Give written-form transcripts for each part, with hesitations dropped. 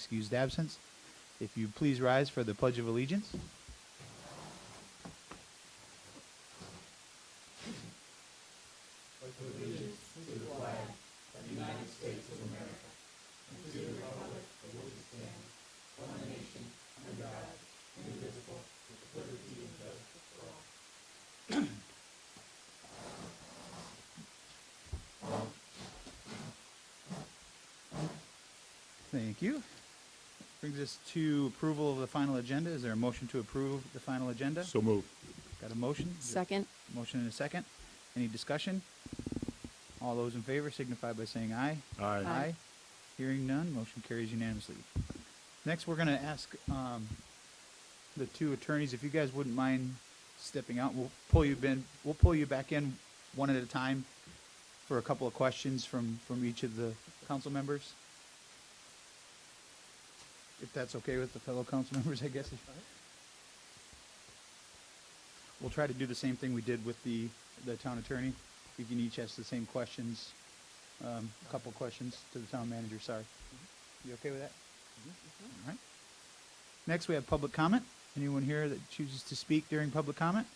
excused absence. If you please rise for the Pledge of Allegiance. Thank you. Brings us to approval of the final agenda. Is there a motion to approve the final agenda? So moved. Got a motion? Second. Motion and a second. Any discussion? All those in favor signify by saying aye. Aye. Aye. Hearing none, motion carries unanimously. Next, we're going to ask the two attorneys, if you guys wouldn't mind stepping out. We'll pull you back in one at a time for a couple of questions from each of the council members. If that's okay with the fellow council members, I guess. We'll try to do the same thing we did with the town attorney. We can each ask the same questions, a couple questions to the town manager, sorry. You okay with that? All right. Next, we have public comment. Anyone here that chooses to speak during public comment?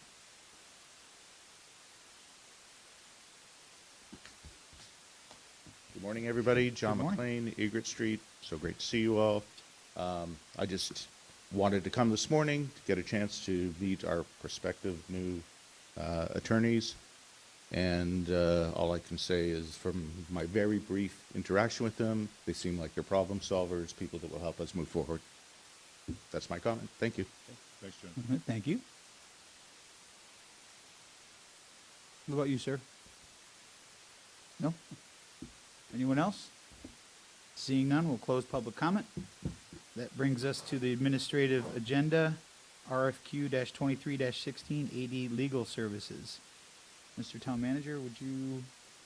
Good morning, everybody. John Good McLean, Egret Street. So great to see you all. I just wanted to come this morning to get a chance to meet our prospective new attorneys. And all I can say is from my very brief interaction with them, they seem like they're problem solvers, people that will help us move forward. That's my comment. Thank you. Thanks, John. All right, thank you. What about you, sir? No? Anyone else? Seeing none, we'll close public comment. That brings us to the administrative agenda, RFQ-23-16, AD Legal Services. Mr. Town Manager,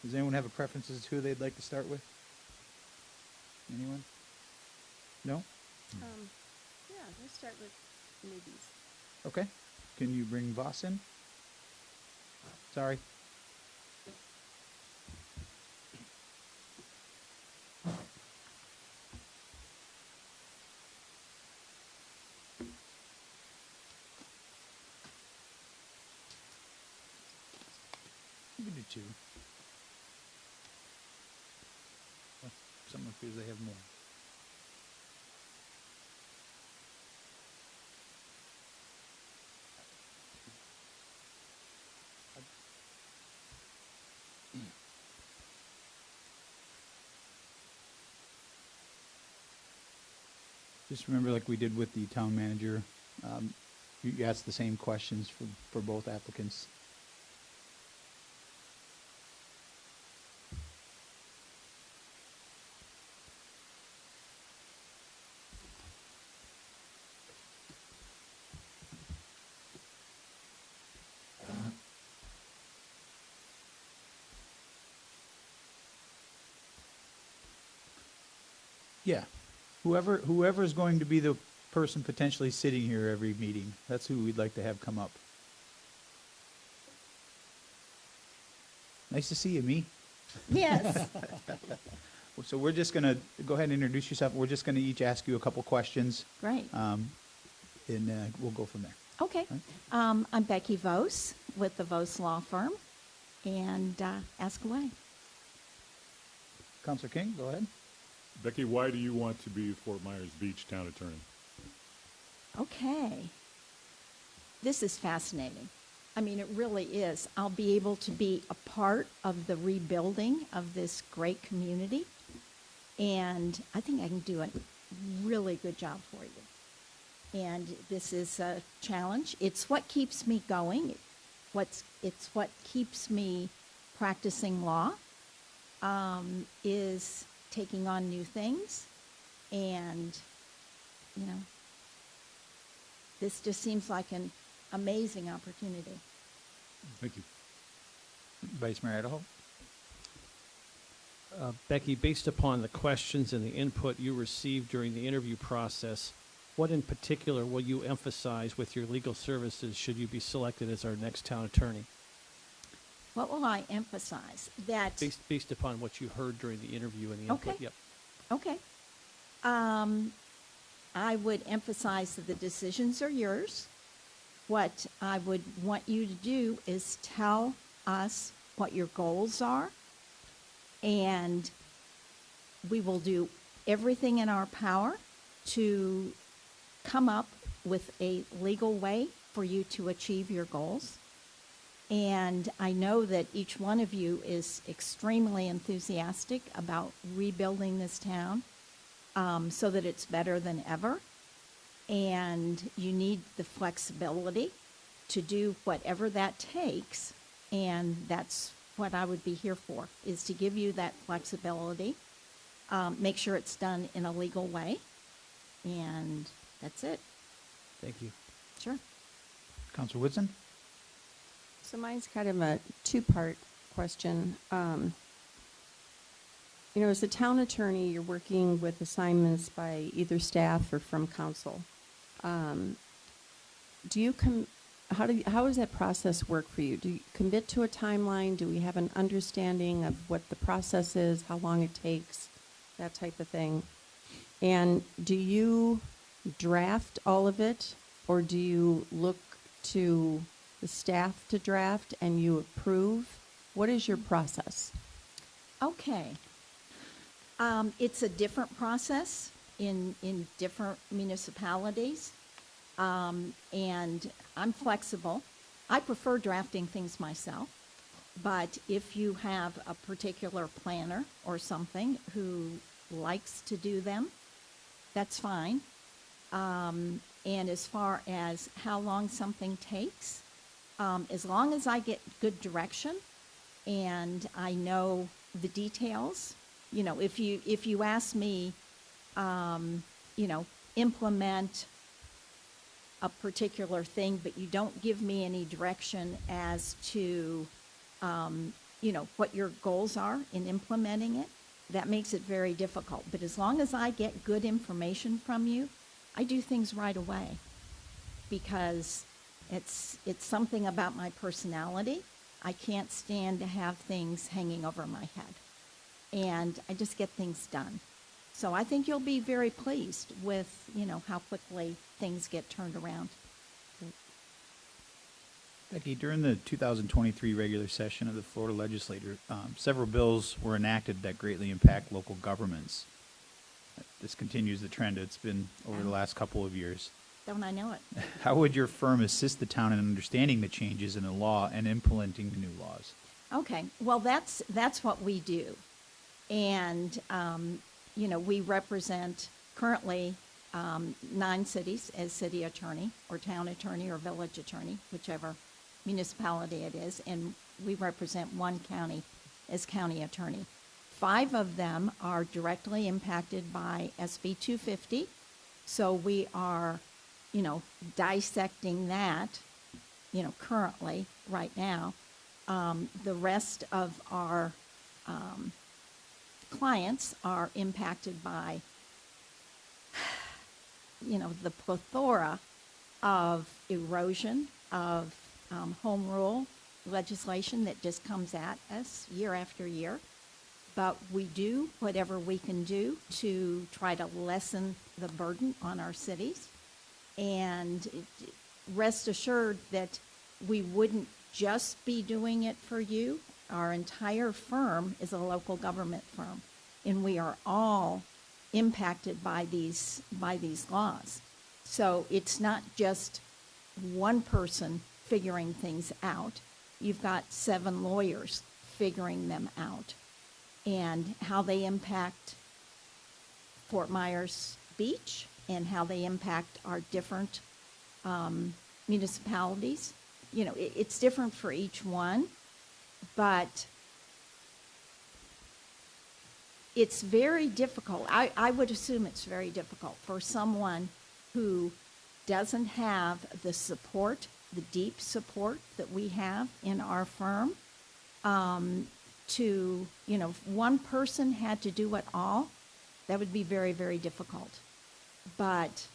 does anyone have a preference as to who they'd like to start with? Anyone? No? Yeah, let's start with newbies. Okay. Can you bring Voss in? Sorry. You can do two. Oh, someone feels they have more. Just remember, like we did with the town manager, you asked the same questions for both applicants. Yeah. Whoever's going to be the person potentially sitting here every meeting, that's who we'd like to have come up. Nice to see you, me. Yes. So we're just going to go ahead and introduce yourself. We're just going to each ask you a couple questions, Great. and we'll go from there. Okay. I'm Becky Vos with the Vos Law Firm, and ask away. Counselor King, go ahead. Becky, why do you want to be Fort Myers Beach Town Attorney? Okay. This is fascinating. I mean, it really is. I'll be able to be a part of the rebuilding of this great community, and I think I can do a really good job for you. And this is a challenge. It's what keeps me going. It's what keeps me practicing law, is taking on new things. And, this just seems like an amazing opportunity. Thank you. Vice Mayor Idaho. Becky, based upon the questions and the input you received during the interview process, what in particular will you emphasize with your legal services should you be selected as our next town attorney? What will I emphasize? That, Based upon what you heard during the interview and the input. Okay. Yep. okay. I would emphasize that the decisions are yours. What I would want you to do is tell us what your goals are, and we will do everything in our power to come up with a legal way for you to achieve your goals. And I know that each one of you is extremely enthusiastic about rebuilding this town so that it's better than ever. And you need the flexibility to do whatever that takes. And that's what I would be here for, is to give you that flexibility. Make sure it's done in a legal way. And that's it. Thank you. Sure. Council Whitson? So mine's kind of a two-part question. As a town attorney, you're working with assignments by either staff or from council. How does that process work for you? Do you commit to a timeline? Do we have an understanding of what the process is, how long it takes, that type of thing? And do you draft all of it, or do you look to the staff to draft and you approve? What is your process? Okay. It's a different process in different municipalities, and I'm flexible. I prefer drafting things myself, but if you have a particular planner or something who likes to do them, that's fine. And as far as how long something takes, as long as I get good direction and I know the details, if you ask me, implement a particular thing, but you don't give me any direction as to, what your goals are in implementing it, that makes it very difficult. But as long as I get good information from you, I do things right away, because it's something about my personality. I can't stand to have things hanging over my head, and I just get things done. So I think you'll be very pleased with, how quickly things get turned around. Becky, during the 2023 regular session of the Florida Legislature, several bills were enacted that greatly impact local governments. This continues the trend it's been over the last couple of years. Don't I know it? How would your firm assist the town in understanding the changes in the law and implementing the new laws? Okay, well, that's what we do. And, we represent currently 9 cities as city attorney or town attorney or village attorney, whichever municipality it is, and we represent 1 county as county attorney. 5 of them are directly impacted by SB 250, so we are, dissecting that, currently, right now. The rest of our clients are impacted by, the plethora of erosion of home rule legislation that just comes at us year after year. But we do whatever we can do to try to lessen the burden on our cities. And rest assured that we wouldn't just be doing it for you. Our entire firm is a local government firm, and we are all impacted by these laws. So it's not just one person figuring things out. You've got 7 lawyers figuring them out, and how they impact Fort Myers Beach and how they impact our different municipalities. It's different for each one, but it's very difficult. I would assume it's very difficult for someone who doesn't have the support, the deep support that we have in our firm, to, if one person had to do it all, that would be very, very difficult. But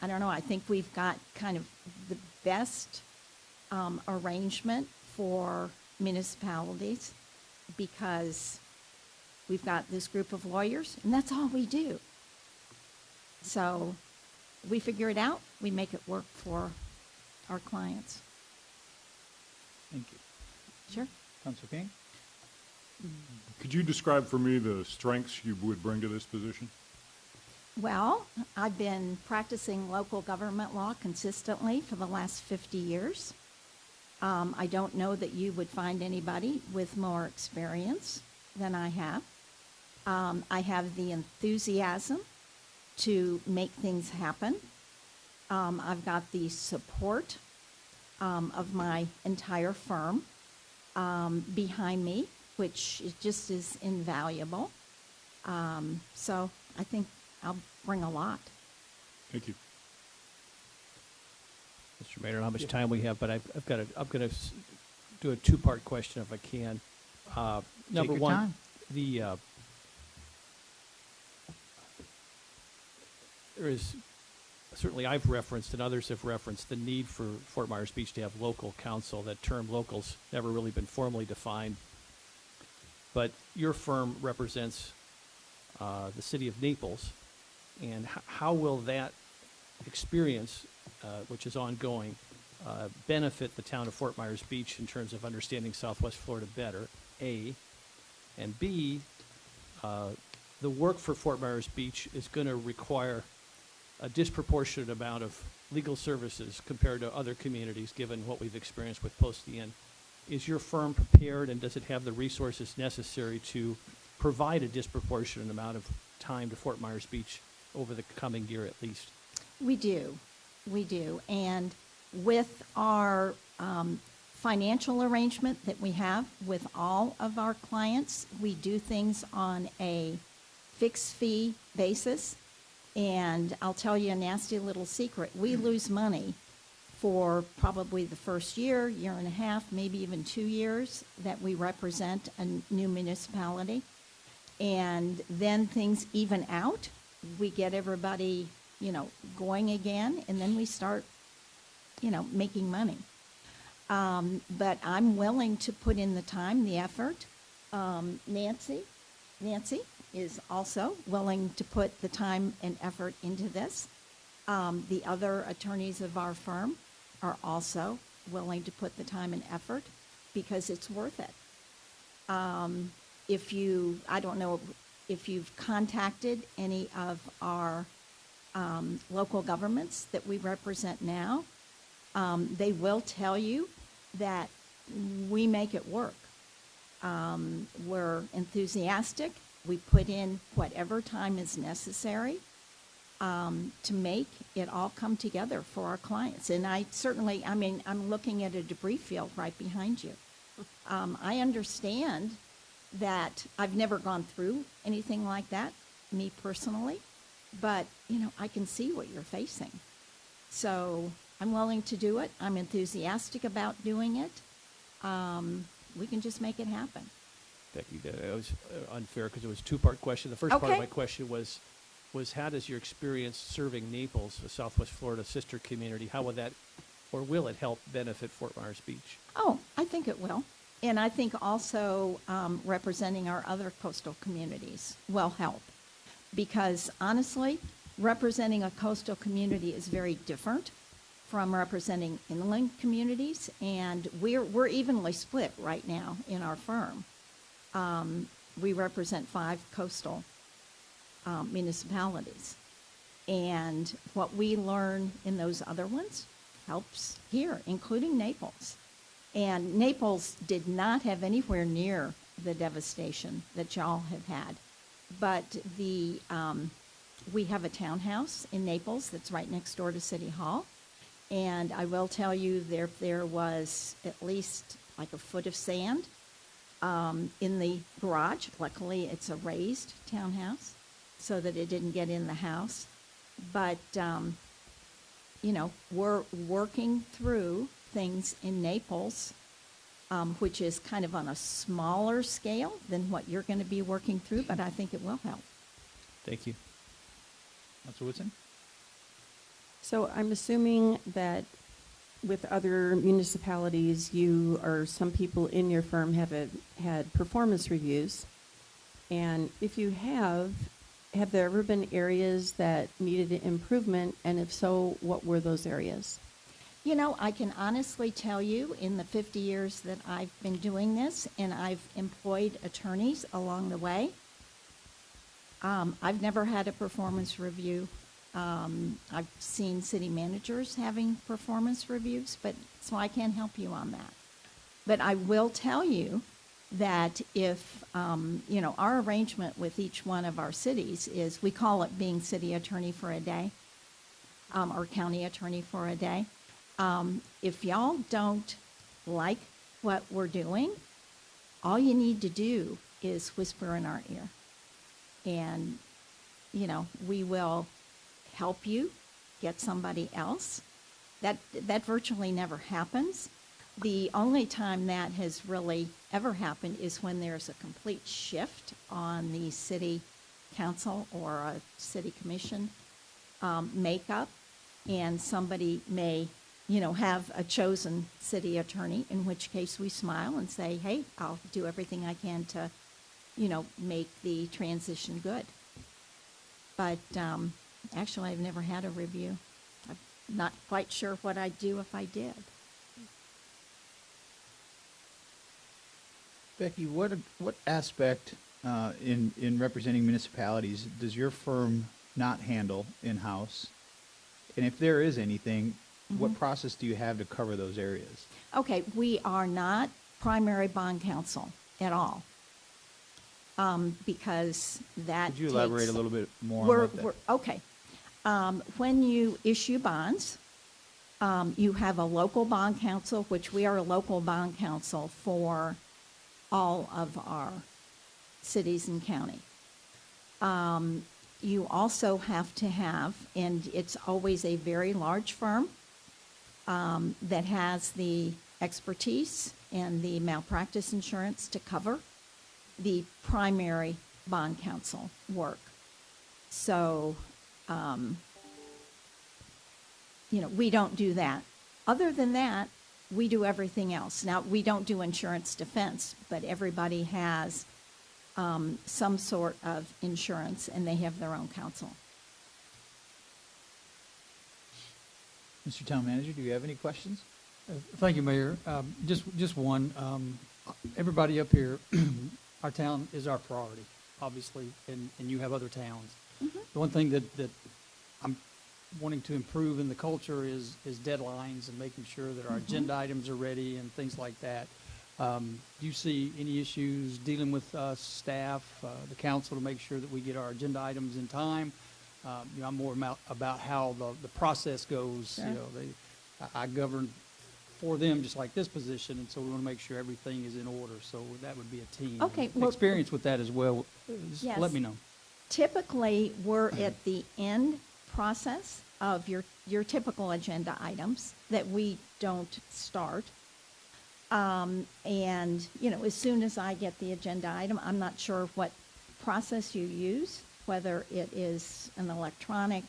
I don't know, I think we've got kind of the best arrangement for municipalities, because we've got this group of lawyers, and that's all we do. So we figure it out, we make it work for our clients. Thank you. Sure. Council King? Could you describe for me the strengths you would bring to this position? Well, I've been practicing local government law consistently for the last 50 years. I don't know that you would find anybody with more experience than I have. I have the enthusiasm to make things happen. I've got the support of my entire firm behind me, which just is invaluable. So I think I'll bring a lot. Thank you. Mr. Mayor, I don't know how much time we have, but I'm going to do a two-part question if I can. Number your one, time. There is, certainly I've referenced and others have referenced the need for Fort Myers Beach to have local counsel. That term local's never really been formally defined. But your firm represents the city of Naples, and how will that experience, which is ongoing, benefit the town of Fort Myers Beach in terms of understanding Southwest Florida better, A, and B, the work for Fort Myers Beach is going to require a disproportionate amount of legal services compared to other communities, given what we've experienced with Post the Inn. Is your firm prepared, and does it have the resources necessary to provide a disproportionate amount of time to Fort Myers Beach over the coming year at least? We do. And with our financial arrangement that we have with all of our clients, we do things on a fixed fee basis. And I'll tell you a nasty little secret. We lose money for probably the first year, year and a half, maybe even 2 years that we represent a new municipality. And then things even out. We get everybody, going again, and then we start, making money. But I'm willing to put in the time, the effort. Nancy is also willing to put the time and effort into this. The other attorneys of our firm are also willing to put the time and effort because it's worth it. I don't know if you've contacted any of our local governments that we represent now, they will tell you that we make it work. We're enthusiastic. We put in whatever time is necessary to make it all come together for our clients. And I'm looking at a debris field right behind you. I understand that I've never gone through anything like that, me personally, but, I can see what you're facing. So I'm willing to do it. I'm enthusiastic about doing it. We can just make it happen. Becky, that was unfair because it was a two-part question. The first part Okay. of my question was how does your experience serving Naples, a Southwest Florida sister community, how would that, or will it help benefit Fort Myers Beach? Oh, I think it will. And I think also representing our other coastal communities will help. Because honestly, representing a coastal community is very different from representing inland communities. And we're evenly split right now in our firm. We represent 5 coastal municipalities. And what we learn in those other ones helps here, including Naples. And Naples did not have anywhere near the devastation that y'all have had. But we have a townhouse in Naples that's right next door to City Hall. And I will tell you, there was at least like a foot of sand in the garage. Luckily, it's a raised townhouse so that it didn't get in the house. But, we're working through things in Naples, which is kind of on a smaller scale than what you're going to be working through, but I think it will help. Thank you. Council Woodson? So I'm assuming that with other municipalities, you or some people in your firm have had performance reviews. And if you have, have there ever been areas that needed improvement? And if so, what were those areas? You know, I can honestly tell you, in the 50 years that I've been doing this, and I've employed attorneys along the way, I've never had a performance review. I've seen city managers having performance reviews, but so I can't help you on that. But I will tell you that if, you know, our arrangement with each one of our cities is, we call it being city attorney for a day, or county attorney for a day. If y'all don't like what we're doing, all you need to do is whisper in our ear. And, you know, we will help you get somebody else. That virtually never happens. The only time that has really ever happened is when there's a complete shift on the city council or a city commission makeup, and somebody may, you know, have a chosen city attorney, in which case we smile and say, hey, I'll do everything I can to, you know, make the transition good. But actually, I've never had a review. I'm not quite sure what I'd do if I did. Becky, what aspect in representing municipalities does your firm not handle in-house? And if there is anything, what process do you have to cover those areas? Okay, we are not primary bond counsel at all, because that Could you elaborate a takes- little bit more We're, about that? okay. When you issue bonds, you have a local bond counsel, which we are a local bond counsel for all of our cities and county. You also have to have, and it's always a very large firm that has the expertise and the malpractice insurance to cover the primary bond counsel work. So, you know, we don't do that. Other than that, we do everything else. Now, we don't do insurance defense, but everybody has some sort of insurance, and they have their own counsel. Mr. Town Manager, do you have any questions? Thank you, Mayor. Just one. Everybody up here, our town is our priority, obviously, and you have other towns. The one thing that I'm wanting to improve in the culture is deadlines and making sure that our agenda items are ready and things like that. Do you see any issues dealing with us, staff, the council, to make sure that we get our agenda items in time? You know, I'm more about how the process goes. Sure. You know, I govern for them just like this position, and so we want to make sure everything is in order. So that would be a team. Okay, well- Experience with that as well. Just Yes. let me know. Typically, we're at the end process of your typical agenda items that we don't start. And, you know, as soon as I get the agenda item, I'm not sure what process you use, whether it is an electronic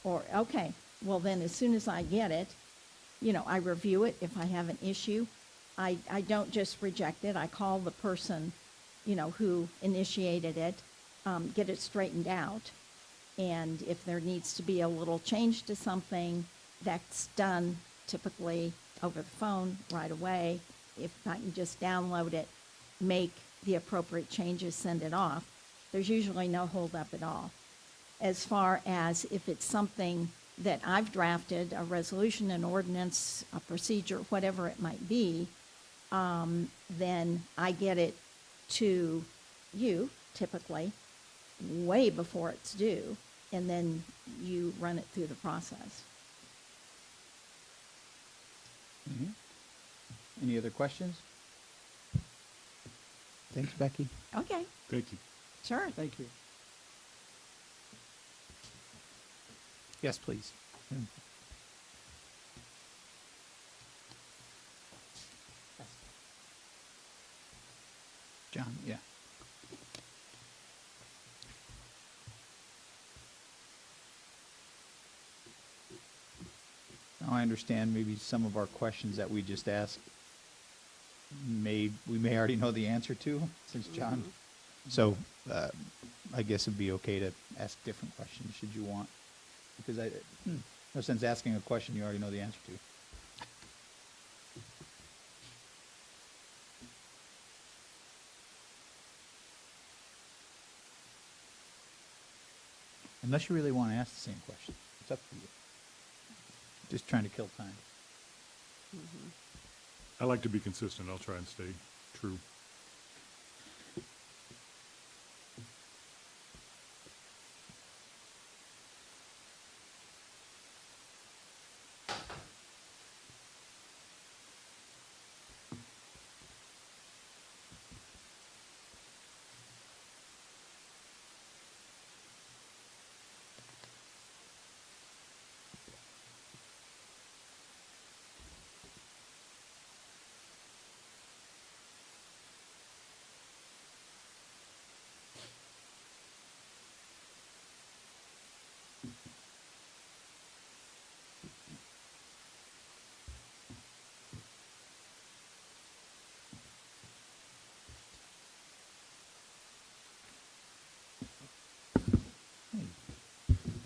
or, okay, well then, as soon as I get it, you know, I review it. If I have an issue, I don't just reject it. I call the person, you know, who initiated it, get it straightened out. And if there needs to be a little change to something, that's done typically over the phone right away. If I can just download it, make the appropriate changes, send it off, there's usually no holdup at all. As far as if it's something that I've drafted, a resolution, an ordinance, a procedure, whatever it might be, then I get it to you, typically, way before it's due, and then you run it through the process. Any other questions? Thanks, Becky. Okay, Thank you. sure. Thank you. Yes, please. John, yeah. Now I understand maybe some of our questions that we just asked we may already know the answer to, since John. So I guess it'd be okay to ask different questions should you want. Because no sense asking a question you already know the answer to. Unless you really want to ask the same question. It's up to you. Just trying to kill time. I like to be consistent. I'll try and stay true.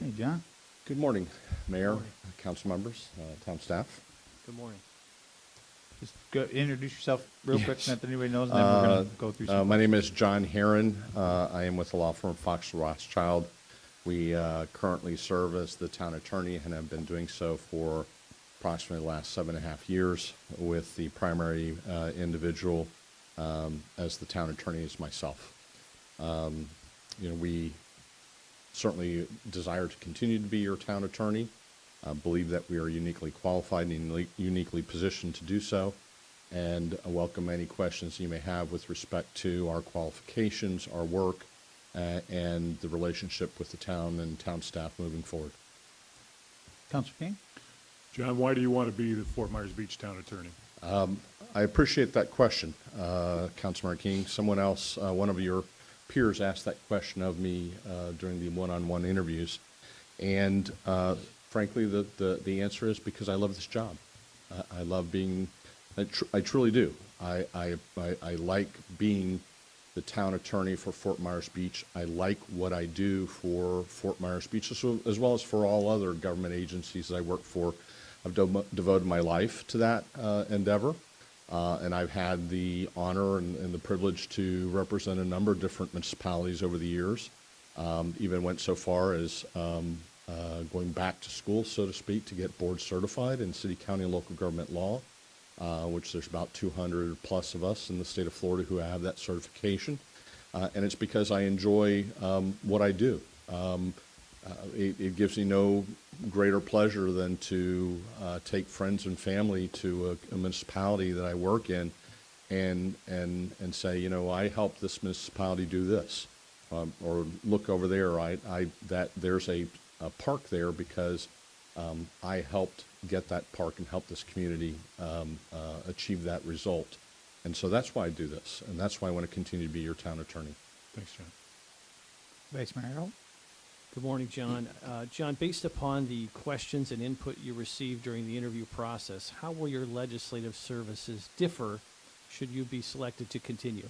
Hey, John? Good morning, Mayor, council members, town staff. Good morning. Just introduce yourself real quick, Yes. not that anybody knows, and then we're going to go through some. My name is John Heron. I am with the law firm Fox Rothschild. We currently serve as the town attorney and have been doing so for approximately the last 7.5 years, with the primary individual as the town attorney is myself. We certainly desire to continue to be your town attorney. Believe that we are uniquely qualified and uniquely positioned to do so, and welcome any questions you may have with respect to our qualifications, our work, and the relationship with the town and town staff moving forward. Councilor King? John, why do you want to be the Fort Myers Beach Town Attorney? I appreciate that question, Councilmember King. Someone else, one of your peers asked that question of me during the one-on-one interviews, and frankly, the answer is because I love this job. I love being, I truly do. I like being the town attorney for Fort Myers Beach. I like what I do for Fort Myers Beach, as well as for all other government agencies that I work for. I've devoted my life to that endeavor. And I've had the honor and the privilege to represent a number of different municipalities over the years. Even went so far as going back to school, so to speak, to get board certified in city, county, and local government law, which there's about 200 plus of us in the state of Florida who have that certification. And it's because I enjoy what I do. It gives me no greater pleasure than to take friends and family to a municipality that I work in and say, you know, I helped this municipality do this, or look over there, that there's a park there because I helped get that park and help this community achieve that result. And so that's why I do this, and that's why I want to continue to be your town attorney. Thanks, John. Vice Mayor Earl? Good morning, John. John, based upon the questions and input you received during the interview process, how will your legislative services differ should you be selected to continue?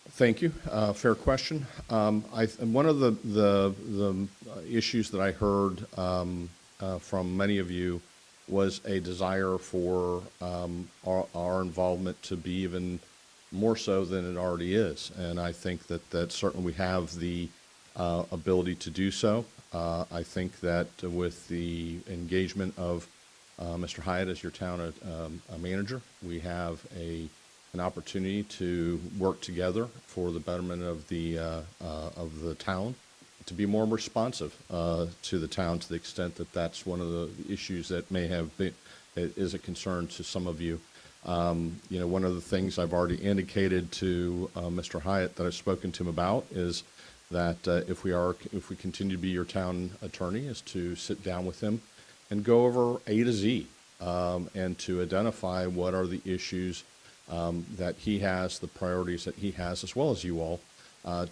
Thank you. Fair question. One of the issues that I heard from many of you was a desire for our involvement to be even more so than it already is, and I think that certainly we have the ability to do so. I think that with the engagement of Mr. Hyatt as your town manager, we have an opportunity to work together for the betterment of the town, to be more responsive to the town, to the extent that that's one of the issues that may have been is a concern to some of you. One of the things I've already indicated to Mr. Hyatt that I've spoken to him about is that if we continue to be your town attorney, is to sit down with him and go over A to Z, and to identify what are the issues that he has, the priorities that he has, as well as you all,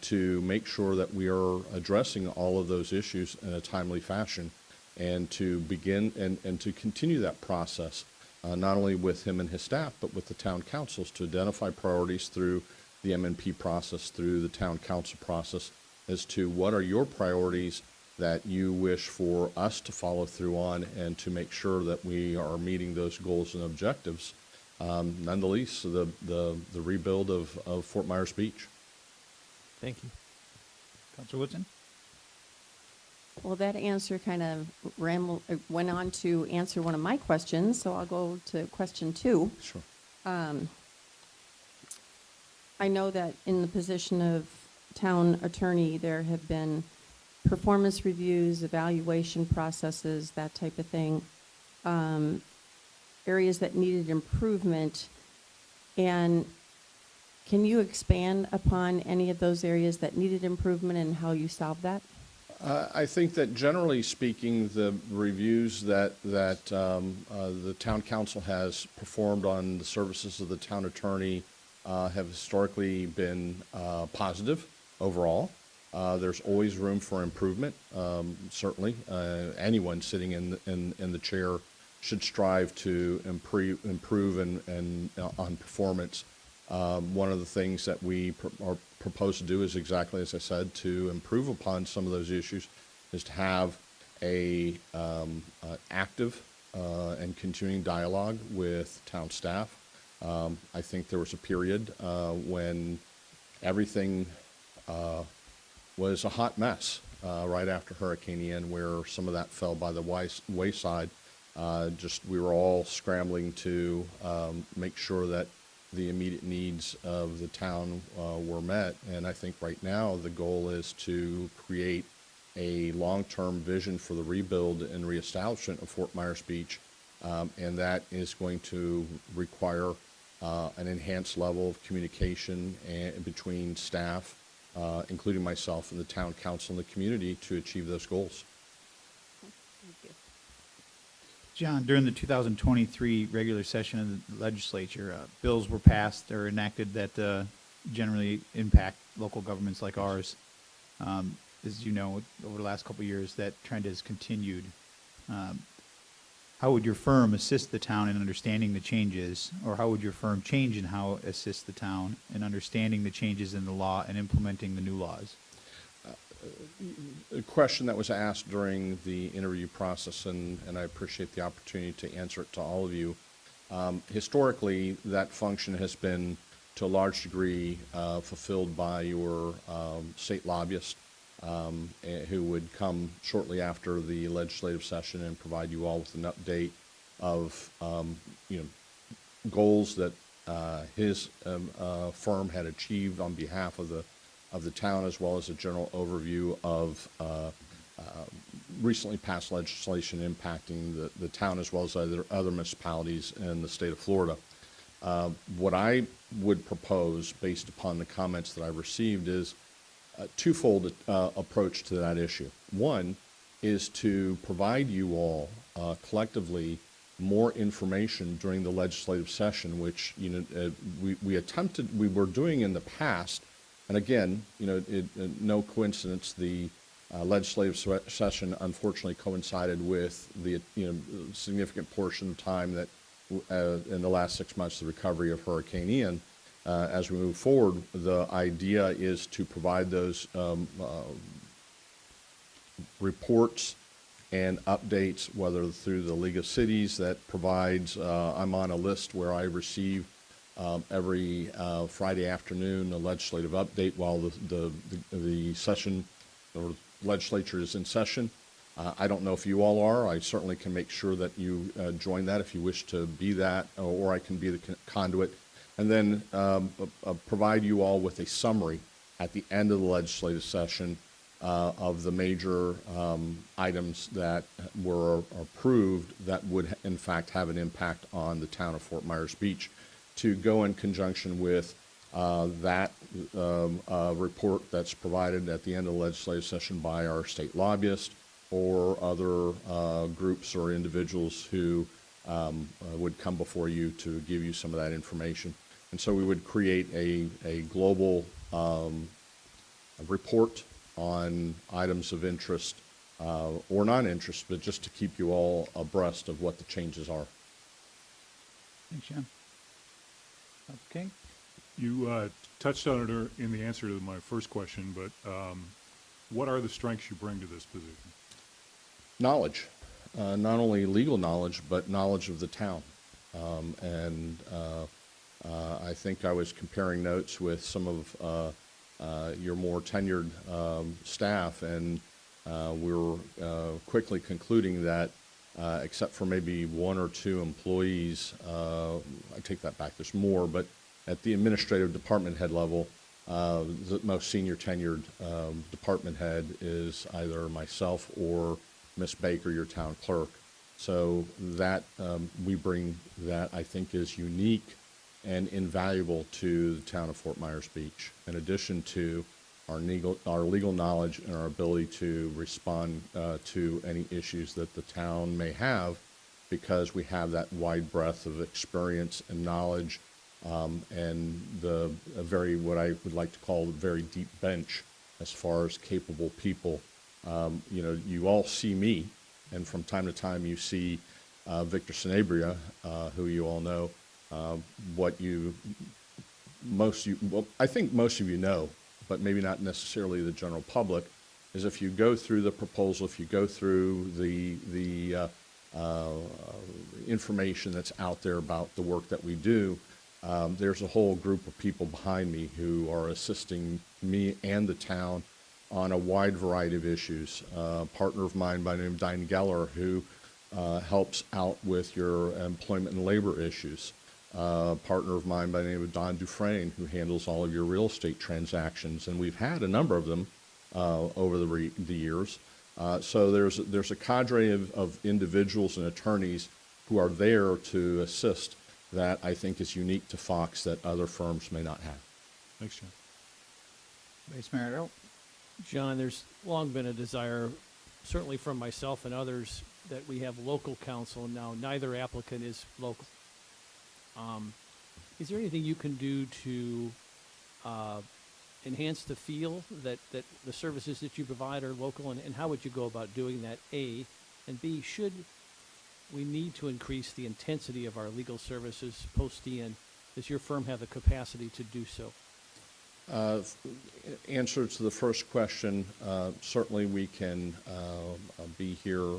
to make sure that we are addressing all of those issues in a timely fashion, and to begin and to continue that process, not only with him and his staff, but with the town councils, to identify priorities through the MNP process, through the town council process, as to what are your priorities that you wish for us to follow through on and to make sure that we are meeting those goals and objectives. Nonetheless, the rebuild of Fort Myers Beach. Thank you. Counselor Woodson? Well, that answer kind of went on to answer one of my questions, so I'll go to question 2. Sure. I know that in the position of town attorney, there have been performance reviews, evaluation processes, that type of thing, areas that needed improvement. And can you expand upon any of those areas that needed improvement and how you solved that? I think that generally speaking, the reviews that the town council has performed on the services of the town attorney have historically been positive overall. There's always room for improvement. Certainly, anyone sitting in the chair should strive to improve and on performance. One of the things that we are proposed to do is exactly as I said, to improve upon some of those issues, is to have a active and continuing dialogue with town staff. I think there was a period when everything was a hot mess right after Hurricane Ian, where some of that fell by the wayside. We were all scrambling to make sure that the immediate needs of the town were met. And I think right now the goal is to create a long-term vision for the rebuild and reestablishment of Fort Myers Beach. And that is going to require an enhanced level of communication between staff, including myself and the town council and the community, to achieve those goals. John, during the 2023 regular session of the legislature, bills were passed or enacted that generally impact local governments like ours. As you know, over the last couple of years, that trend has continued. How would your firm assist the town in understanding the changes, or how would your firm change in how it assists the town in understanding the changes in the law and implementing the new laws? A question that was asked during the interview process, and I appreciate the opportunity to answer it to all of you. Historically, that function has been, to a large degree, fulfilled by your state lobbyist, who would come shortly after the legislative session and provide you all with an update of goals that his firm had achieved on behalf of the town, as well as a general overview of recently passed legislation impacting the town, as well as other municipalities in the state of Florida. What I would propose, based upon the comments that I received, is a twofold approach to that issue. One is to provide you all collectively more information during the legislative session, which we were doing in the past. And again, no coincidence, the legislative session unfortunately coincided with the significant portion of time that in the last 6 months, the recovery of Hurricane Ian. As we move forward, the idea is to provide those reports and updates, whether through the League of Cities that provides, I'm on a list where I receive every Friday afternoon a legislative update while the session or legislature is in session. I don't know if you all are. I certainly can make sure that you join that if you wish to be that, or I can be the conduit. And then provide you all with a summary at the end of the legislative session of the major items that were approved that would in fact have an impact on the town of Fort Myers Beach, to go in conjunction with that report that's provided at the end of the legislative session by our state lobbyist or other groups or individuals who would come before you to give you some of that information. And so we would create a global report on items of interest or non-interest, but just to keep you all abreast of what the changes are. Thanks, John. Okay. You touched on it in the answer to my first question, but What are the strengths you bring to this position? Knowledge, not only legal knowledge, but knowledge of the town. And I think I was comparing notes with some of your more tenured staff, and we were quickly concluding that except for maybe one or two employees, I take that back, there's more, but at the administrative department head level, the most senior tenured department head is either myself or Miss Baker, your town clerk. So that we bring that I think is unique and invaluable to the town of Fort Myers Beach, in addition to our legal knowledge and our ability to respond to any issues that the town may have, because we have that wide breadth of experience and knowledge, and a very, what I would like to call, a very deep bench as far as capable people. You know, you all see me, and from time to time you see Victor Sanabria, who you all know. Well, I think most of you know, but maybe not necessarily the general public, is if you go through the proposal, if you go through the information that's out there about the work that we do, there's a whole group of people behind me who are assisting me and the town on a wide variety of issues. A partner of mine by the name of Diane Geller, who helps out with your employment and labor issues. A partner of mine by the name of Don Dufresne, who handles all of your real estate transactions, and we've had a number of them over the years. So there's a cadre of individuals and attorneys who are there to assist that I think is unique to Fox that other firms may not have. Thanks, John. Vice Mayor Earl? John, there's long been a desire, certainly from myself and others, that we have local counsel. Now, neither applicant is local. Is there anything you can do to enhance the feel that the services that you provide are local, and how would you go about doing that, A? And B, should we need to increase the intensity of our legal services post-Ian? Does your firm have the capacity to do so? Answer to the first question, certainly we can be here,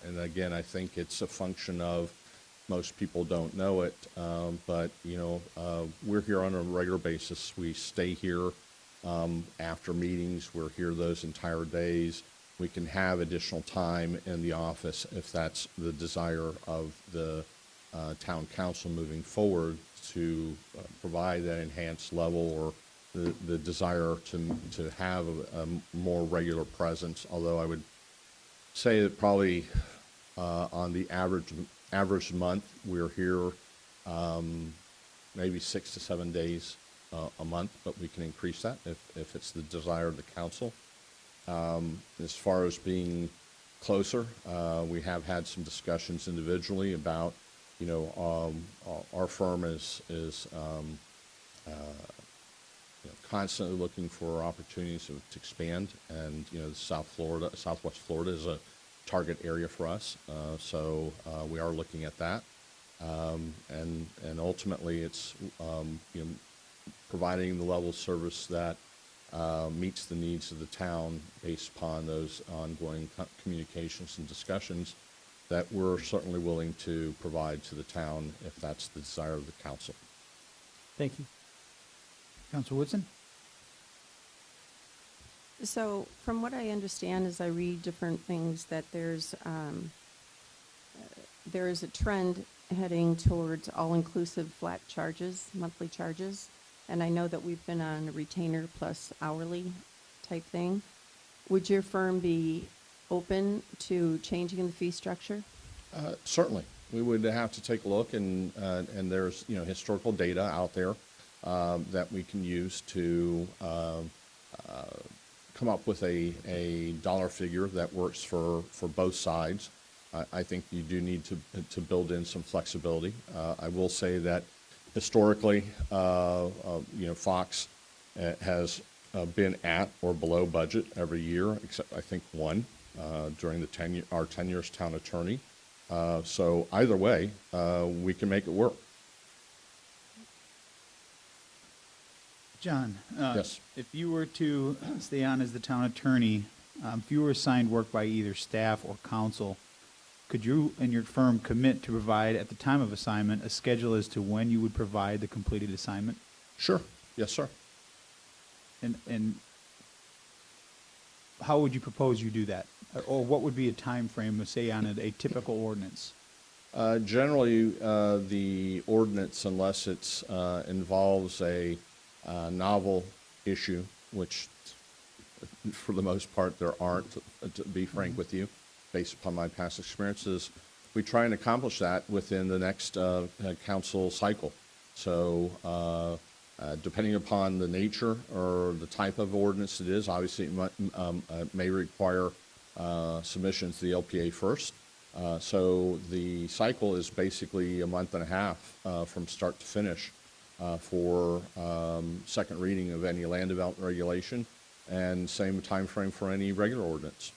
and again, I think it's a function of most people don't know it, but you know, we're here on a regular basis. We stay here after meetings. We're here those entire days. We can have additional time in the office if that's the desire of the town council moving forward, to provide that enhanced level, or the desire to have a more regular presence. Although I would say that probably on the average month, we're here maybe 6 to 7 days a month, but we can increase that if it's the desire of the council. As far as being closer, we have had some discussions individually about, you know, our firm is you know, constantly looking for opportunities to expand, and you know, Southwest Florida is a target area for us, so we are looking at that, and ultimately it's you know, providing the level of service that meets the needs of the town based upon those ongoing communications and discussions that we're certainly willing to provide to the town if that's the desire of the council. Thank you. Council Woodson? So from what I understand as I read different things, that there is a trend heading towards all-inclusive flat charges, monthly charges. And I know that we've been on a retainer plus hourly type thing. Would your firm be open to changing the fee structure? Certainly. We would have to take a look, and there's, you know, historical data out there that we can use to come up with a dollar figure that works for both sides. I think you do need to build in some flexibility. I will say that historically, you know, Fox has been at or below budget every year, except I think one during our 10 years town attorney. So either way, we can make it work. John? Yes. If you were to stay on as the town attorney, if you were assigned work by either staff or council, could you and your firm commit to provide, at the time of assignment, a schedule as to when you would provide the completed assignment? Sure. Yes, sir. And how would you propose you do that? Or what would be a time frame, say, on a typical ordinance? Generally, the ordinance, unless it's involves a novel issue, which for the most part there aren't, to be frank with you, based upon my past experiences, we try and accomplish that within the next council cycle. So depending upon the nature or the type of ordinance it is, obviously it may require submissions to the LPA first. So the cycle is basically a month and a half from start to finish for second reading of any land development regulation, and same time frame for any regular ordinance.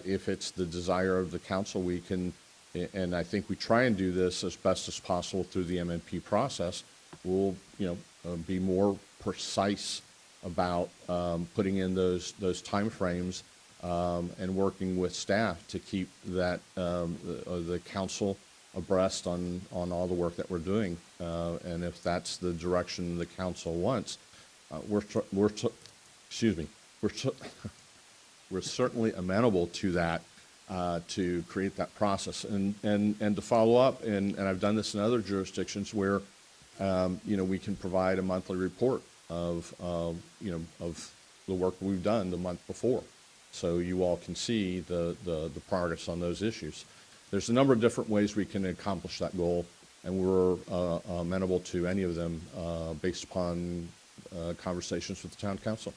If it's the desire of the council, we can, and I think we try and do this as best as possible through the MNP process, we'll be more precise about putting in those time frames and working with staff to keep that the council abreast on all the work that we're doing. And if that's the direction the council wants, we're certainly amenable to that, to create that process and to follow up. And I've done this in other jurisdictions where we can provide a monthly report of the work we've done the month before, so you all can see the progress on those issues. There's a number of different ways we can accomplish that goal, and we're amenable to any of them based upon conversations with the town council.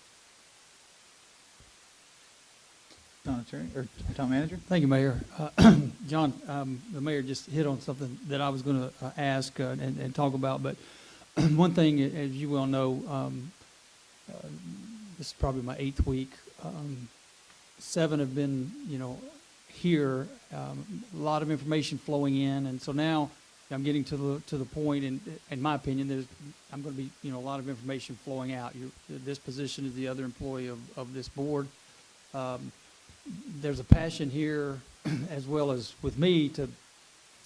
Town attorney, or town manager? Thank you, Mayor. John, the mayor just hit on something that I was going to ask and talk about, but one thing, as you well know, this is probably my 8th week. 7 have been, here, a lot of information flowing in, and so now I'm getting to the point, in my opinion, I'm going to be, a lot of information flowing out. This position is the other employee of this board. There's a passion here, as well as with me, to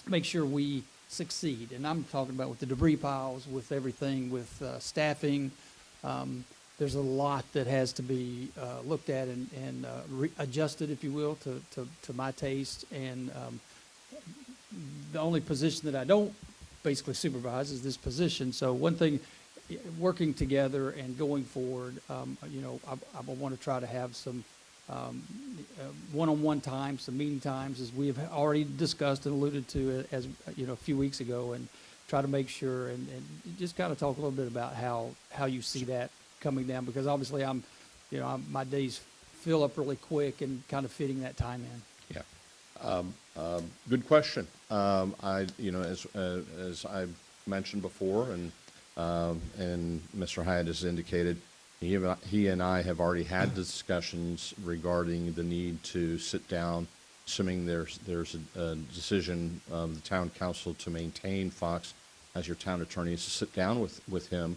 make sure we succeed. And I'm talking about with the debris piles, with everything, with staffing. There's a lot that has to be looked at and adjusted, if you will, to my taste. And the only position that I don't basically supervise is this position. So one thing, working together and going forward, I want to try to have some one-on-one times, some meeting times, as we have already discussed and alluded to as a few weeks ago, and try to make sure and just kind of talk a little bit about how you see that coming down, because obviously my days fill up really quick and kind of fitting that time in. Yeah. Good question. As I've mentioned before, and Mr. Hyatt has indicated, he and I have already had discussions regarding the need to sit down, assuming there's a decision of the town council to maintain Fox as your town attorney, is to sit down with him.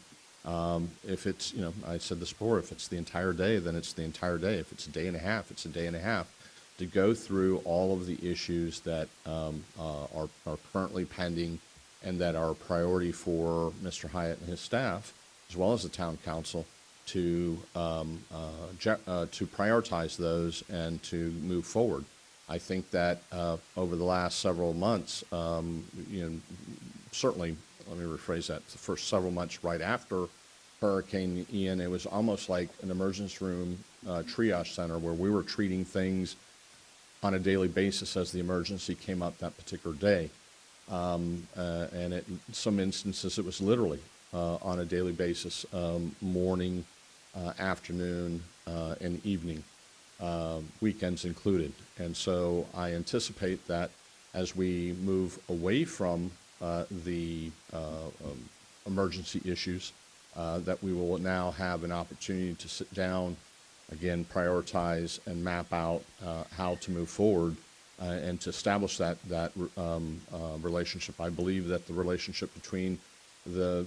If it's, I said this before, if it's the entire day, then it's the entire day. If it's a day and a half, it's a day and a half, to go through all of the issues that are currently pending and that are a priority for Mr. Hyatt and his staff, as well as the town council, to prioritize those and to move forward. I think that over the last several months, certainly, let me rephrase that, the first several months right after Hurricane Ian, it was almost like an emergency room triage center where we were treating things on a daily basis as the emergency came up that particular day. And in some instances, it was literally on a daily basis, morning, afternoon, and evening, weekends included. And so I anticipate that as we move away from the emergency issues, that we will now have an opportunity to sit down, again, prioritize and map out how to move forward and to establish that relationship. I believe that the relationship between the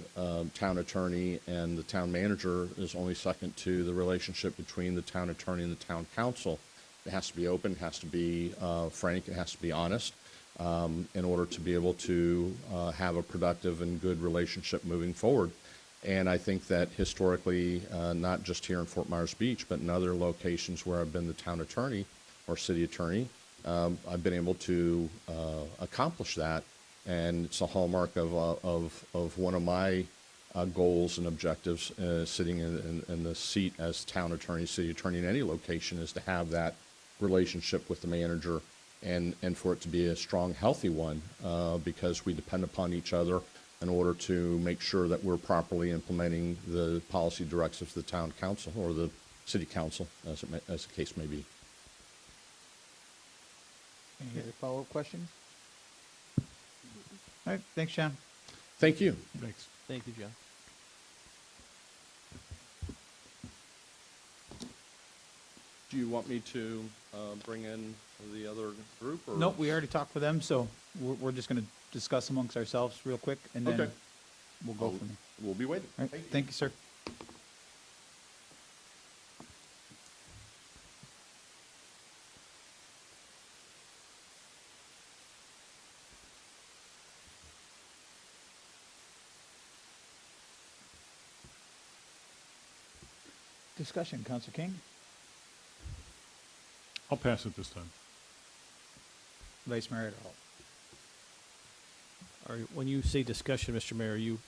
town attorney and the town manager is only second to the relationship between the town attorney and the town council. It has to be open, it has to be frank, it has to be honest in order to be able to have a productive and good relationship moving forward. And I think that historically, not just here in Fort Myers Beach, but in other locations where I've been the town attorney or city attorney, I've been able to accomplish that. And it's a hallmark of one of my goals and objectives sitting in the seat as town attorney, city attorney in any location, is to have that relationship with the manager and for it to be a strong, healthy one because we depend upon each other in order to make sure that we're properly implementing the policy directives of the town council or the city council, as the case may be. Any other follow-up questions? All right, thanks, John. Thank you. Thanks. Thank you, John. Do you want me to bring in the other group? Or? Nope, we already talked with them, so we're just going to discuss amongst ourselves real quick, and then Okay. we'll go from there. We'll be waiting. All right, thank you, sir. Discussion, Council King, I'll pass it this time. Vice Mayor Adderhall. When you say discussion, Mr. Mayor, are you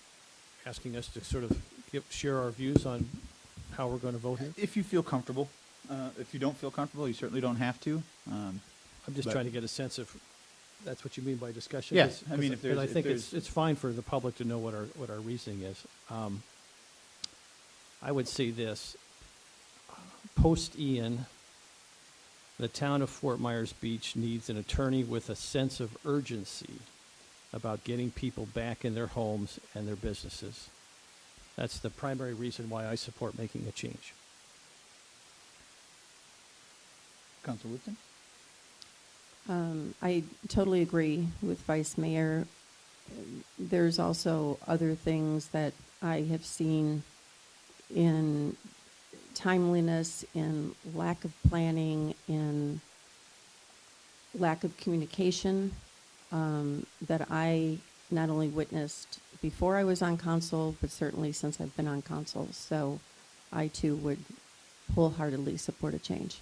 asking us to sort of share our views on how we're going to vote here? If you feel comfortable. If you don't feel comfortable, you certainly don't have to. I'm just But- trying to get a sense of, that's what you mean by discussion? Yeah, 'Cause- I mean, if there's- And I if think there's- it's fine for the public to know what our reasoning is. I would say this, post-Ian, the town of Fort Myers Beach needs an attorney with a sense of urgency about getting people back in their homes and their businesses. That's the primary reason why I support making a change. Council Woodson? I totally agree with Vice Mayor. There's also other things that I have seen in timeliness, in lack of planning, in lack of communication that I not only witnessed before I was on council, but certainly since I've been on council. So I too would wholeheartedly support a change.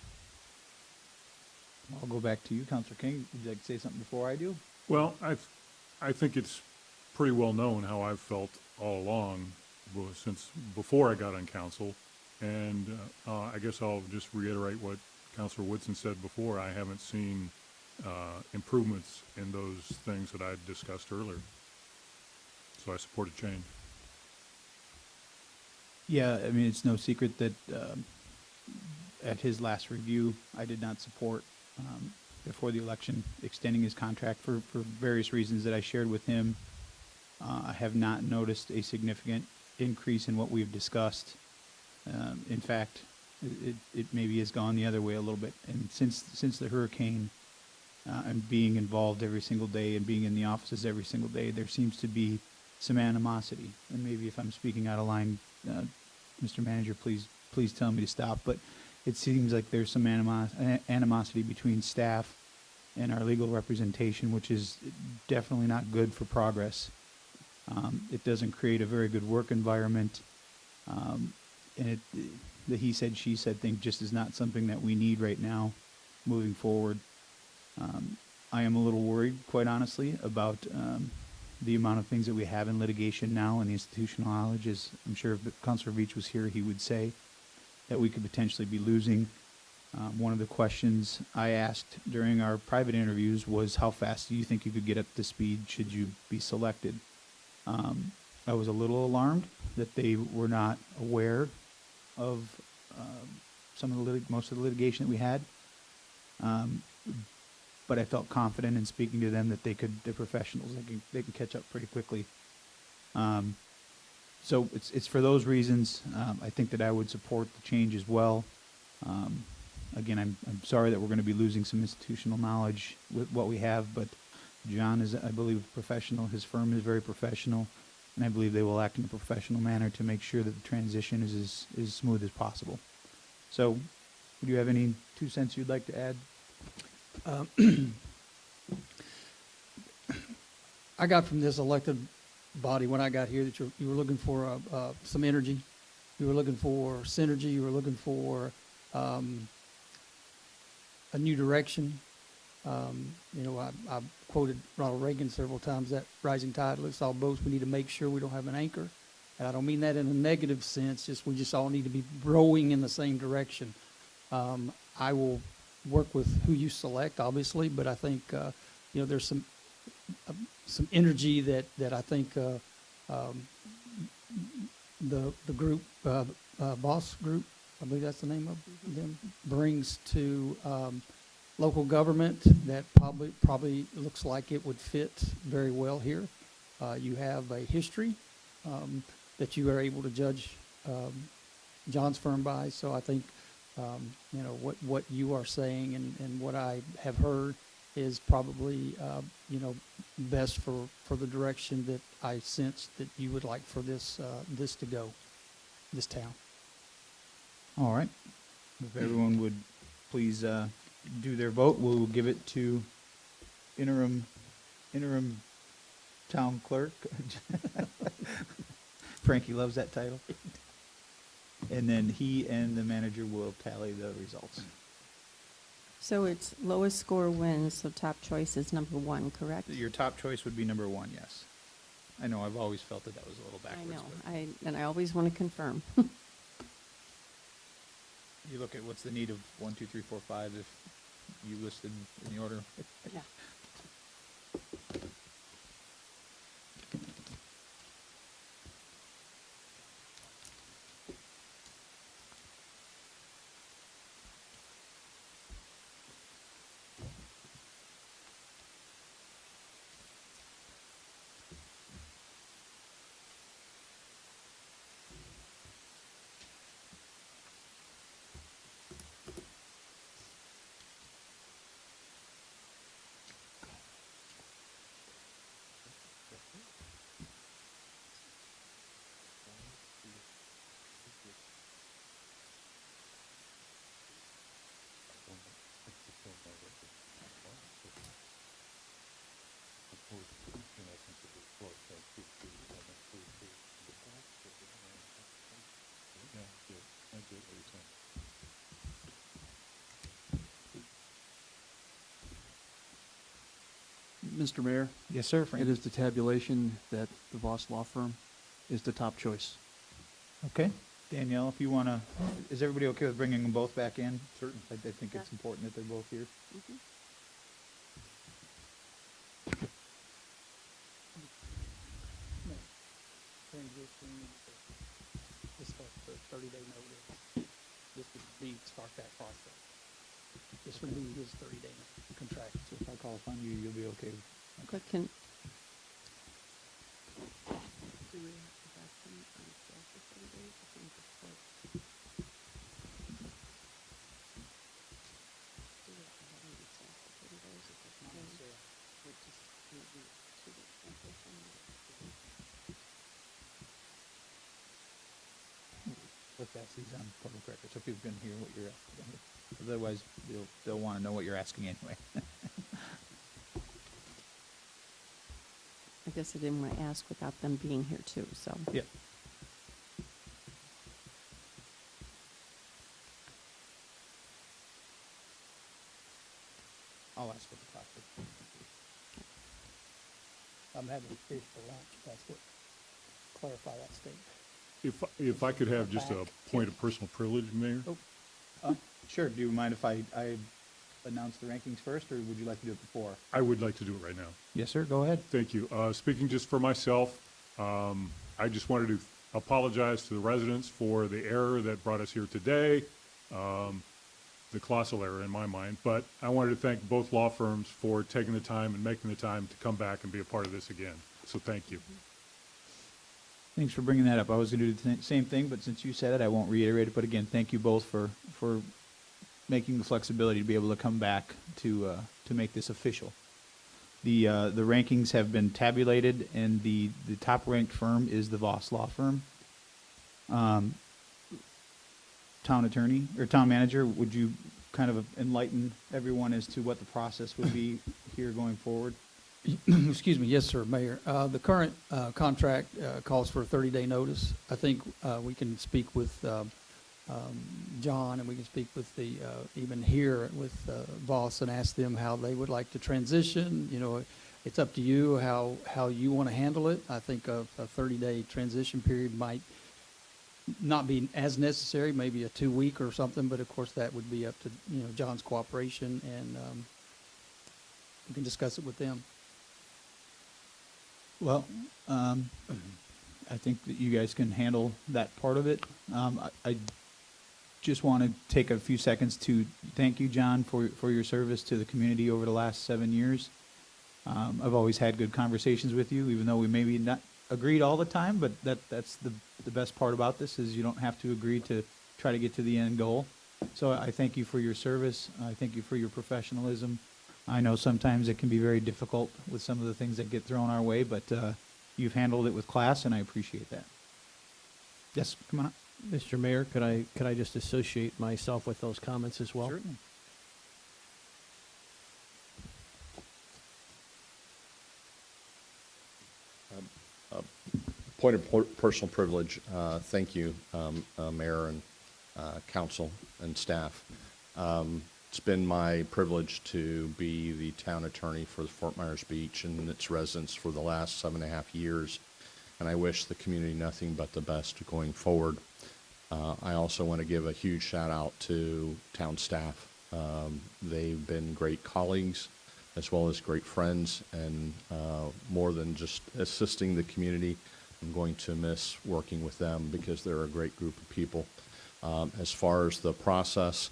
I'll go back to you, Councilor King. Would you like to say something before I do? Well, I think it's pretty well known how I've felt all along since before I got on council. And I guess I'll just reiterate what Councilor Woodson said before. I haven't seen improvements in those things that I discussed earlier. So I support a change. Yeah, I mean, it's no secret that at his last review, I did not support, before the election, extending his contract for various reasons that I shared with him. I have not noticed a significant increase in what we've discussed. In fact, it maybe has gone the other way a little bit. And since the hurricane, and being involved every single day and being in the offices every single day, there seems to be some animosity. And maybe if I'm speaking out of line, Mr. Manager, please tell me to stop. But it seems like there's some animosity between staff and our legal representation, which is definitely not good for progress. It doesn't create a very good work environment. And the he said, she said thing just is not something that we need right now moving forward. I am a little worried, quite honestly, about the amount of things that we have in litigation now and the institutional knowledge. Is, I'm sure if Councilor Veach was here, he would say that we could potentially be losing. One of the questions I asked during our private interviews was, how fast do you think you could get up to speed should you be selected? I was a little alarmed that they were not aware of most of the litigation that we had. But I felt confident in speaking to them that they're professionals. They can catch up pretty quickly. So it's for those reasons. I think that I would support the change as well. Again, I'm sorry that we're going to be losing some institutional knowledge with what we have, but John is, I believe, professional. His firm is very professional. And I believe they will act in a professional manner to make sure that the transition is as smooth as possible. So, would you have any 2 cents you'd like to add? I got from this elected body when I got here that you were looking for some energy, you were looking for synergy, you were looking for a new direction. I've quoted Ronald Reagan several times, that rising tide lifts all boats. We need to make sure we don't have an anchor. And I don't mean that in a negative sense, we just all need to be rowing in the same direction. I will work with who you select, obviously, but I think, there's some energy that I think the group, Boss Group, I believe that's the name of them, brings to local government that probably looks like it would fit very well here. You have a history that you are able to judge John's firm by, so I think what you are saying and what I have heard is probably best for the direction that I sense that you would like for this to go, this town. All right. If everyone would please do their vote, we'll give it to interim town clerk. Frankie loves that title. And then he and the manager will tally the results. So it's lowest score wins, so top choice is number 1, correct? Your top choice would be number 1, yes. I know, I've always felt that was a little I backwards. know, but I always want to confirm. You look at what's the need of 1, 2, 3, 4, 5 if you listed in the order. Yeah. Mr. Mayor, Yes, sir, Frank. it is the tabulation that the Voss Law Firm is the top choice. Okay. Danielle, if you want to, is everybody okay with bringing them both back in? Certain. I think it's important that they're both here. Discuss the 30-day notice. This would be, start that process. This would be his 30-day contract. So if I call upon you, you'll be okay with But can. Look, that's these on public record, so people can hear what you're asking. Otherwise, they'll want to know what you're asking anyway. I guess I didn't want to ask without them being here too, so. Yeah. I'll ask what the topic. I'm having fish for lunch. That's what, clarify that statement. If I could have just a point of personal privilege, Mayor? Sure. Do you mind if I announce the rankings first, or would you like to do it before? I would like to do it right now. Yes, sir. Go ahead. Thank you. Speaking just for myself, I just wanted to apologize to the residents for the error that brought us here today, the colossal error in my mind. But I wanted to thank both law firms for taking the time and making the time to come back and be a part of this again. So thank you. Thanks for bringing that up. I was going to do the same thing, but since you said it, I won't reiterate it. But again, thank you both for making the flexibility to be able to come back to make this official. The rankings have been tabulated, and the top-ranked firm is the Voss Law Firm. Town attorney, or town manager, would you kind of enlighten everyone as to what the process would be here going forward? Excuse me, yes, sir, Mayor. The current contract calls for a 30-day notice. I think we can speak with John, and we can speak with the, even here with Voss, and ask them how they would like to transition. You know, it's up to you how you want to handle it. I think a 30-day transition period might not be as necessary, maybe a 2-week or something, but of course that would be up to, you know, John's cooperation, and we can discuss it with them. Well, I think that you guys can handle that part of it. I just want to take a few seconds to thank you, John, for your service to the community over the last 7 years. I've always had good conversations with you, even though we maybe not agreed all the time, but that's the best part about this, is you don't have to agree to try to get to the end goal. So I thank you for your service. I thank you for your professionalism. I know sometimes it can be very difficult with some of the things that get thrown our way, but you've handled it with class, and I appreciate that. Yes, come on up. Mr. Mayor, could I just associate myself with those comments as well? Certainly. Point of personal privilege, thank you, Mayor and council and staff. It's been my privilege to be the town attorney for Fort Myers Beach and its residents for the last 7.5 years, and I wish the community nothing but the best going forward. I also want to give a huge shout out to town staff. They've been great colleagues as well as great friends, and more than just assisting the community, I'm going to miss working with them because they're a great group of people. As far as the process,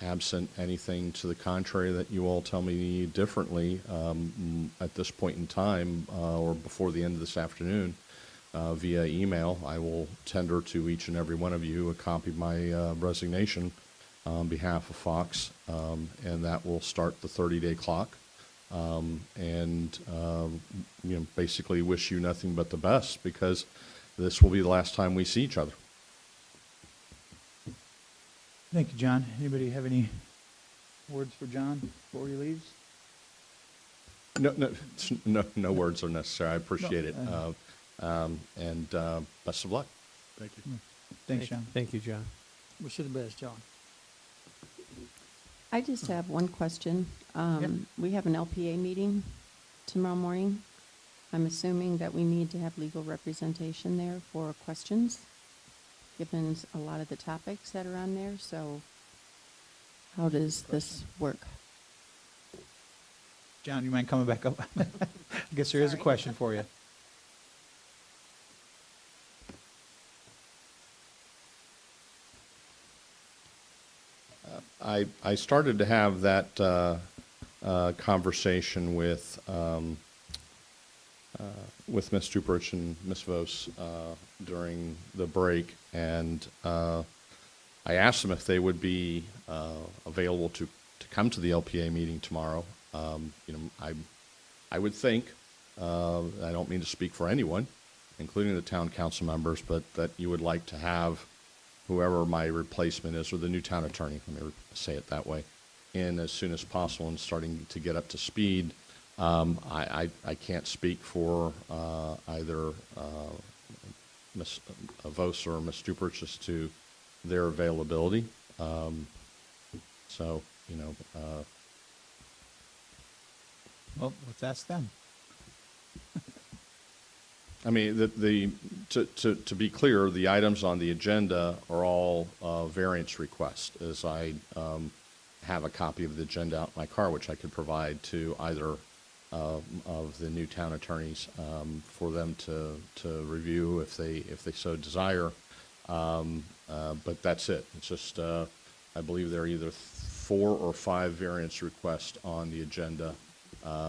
absent anything to the contrary that you all tell me differently at this point in time or before the end of this afternoon, via email, I will tender to each and every one of you a copy of my resignation on behalf of Fox, and that will start the 30-day clock. Basically wish you nothing but the best, because this will be the last time we see each other. Thank you, John. Anybody have any words for John before he leaves? No words are necessary. I appreciate it. Best of luck. Thank you. Thanks, John. Thank you, John. Wish you the best, John. I just have one question. Yep. We have an LPA meeting tomorrow morning. I'm assuming that we need to have legal representation there for questions, given a lot of the topics that are on there. So how does this work? John, you mind coming back up? I guess there is a question for you. I started to have that conversation with Ms. Duperich and Ms. Vos during the break, and I asked them if they would be available to come to the LPA meeting tomorrow. I would think, I don't mean to speak for anyone, including the town council members, but that you would like to have whoever my replacement is, or the new town attorney, let me say it that way, in as soon as possible and starting to get up to speed. I can't speak for either Ms. Vos or Ms. Duperich as to their availability. Well, let's ask them. I mean, to be clear, the items on the agenda are all variance requests, as I have a copy of the agenda out in my car, which I could provide to either of the new town attorneys for them to review if they so desire. But that's it. It's just, I believe there are either 4 or 5 variance requests on the agenda.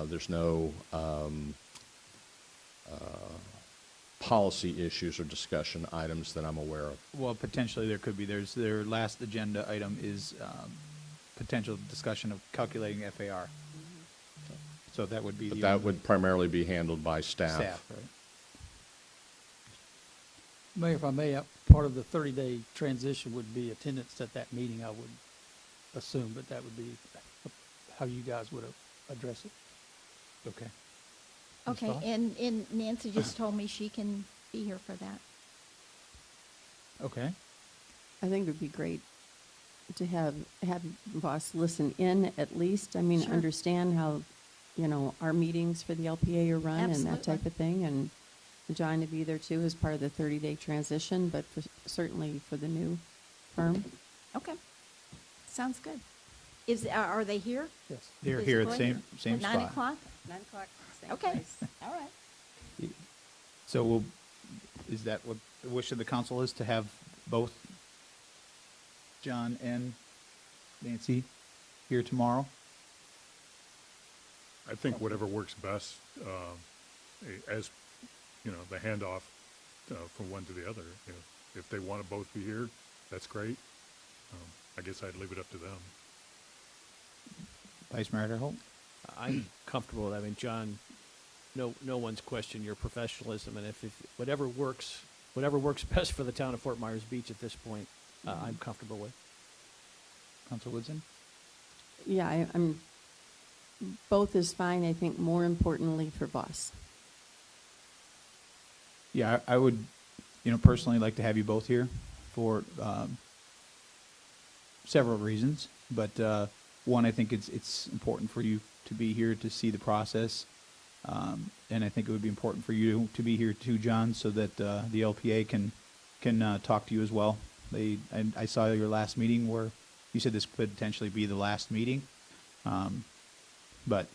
There's no policy issues or discussion items that I'm aware of. Well, potentially there could be. Their last agenda item is potential discussion of calculating FAR. So that would be But the that only would primarily be handled by staff, right? Mayor, if I may, part of the 30-day transition would be attendance at that meeting, I would assume, but that would be how you guys would address it. Okay. Ms. Okay, Fox? and Nancy just told me she can be here for that. Okay. I think it would be great to have Voss listen in at least. I mean, Sure. understand how, our meetings for the LPA are run and that type Absolutely. of thing. And John to be there too as part of the 30-day transition, but certainly for the new firm. Okay, sounds good. Are they here? Yes. They're here at the physically? same At spot. 9 o'clock? 9 o'clock, same Okay, all right. So is that what the wish of the council is, to have both John and Nancy here tomorrow? I think whatever works best, as, the handoff from one to the other. If they want to both be here, that's great. I guess I'd leave it up to them. Vice Mayor Holt? I'm comfortable with that. I mean, John, no one's questioned your professionalism, and if whatever works best for the town of Fort Myers Beach at this point, I'm comfortable with. Council Woodson? Yeah, I'm, both is fine. I think more importantly for Voss. Yeah, I would, personally like to have you both here for several reasons. But one, I think it's important for you to be here to see the process. And I think it would be important for you to be here too, John, so that the LPA can talk to you as well. I saw your last meeting where you said this could potentially be the last meeting. But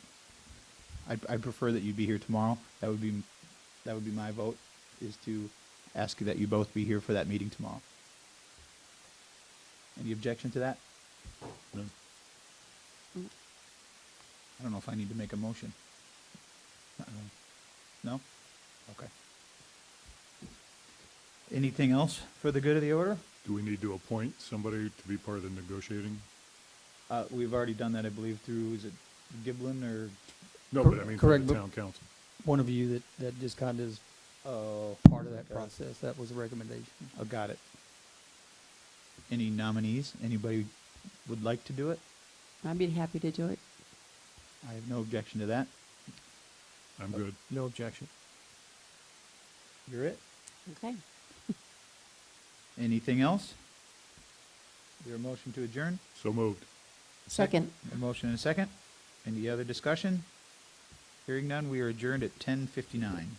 I'd prefer that you be here tomorrow. That would be my vote, is to ask that you both be here for that meeting tomorrow. Any objection to that? No? I don't know if I need to make a motion. No? Okay. Anything else for the good of the order? Do we need to appoint somebody to be part of the negotiating? We've already done that, I believe, through, is it Giblin or? No, but I mean, for Correct, the but- town council. One of you that just kind of is Oh, part of that okay. process. That was a recommendation. Oh, got it. Any nominees? Anybody would like to do it? I'd be happy to do it. I have no objection to that. I'm good. No objection. You're it? Okay. Anything else? Is there a motion to adjourn? So moved. Second. A motion and a second. Any other discussion? Hearing none, we are adjourned at 10:59.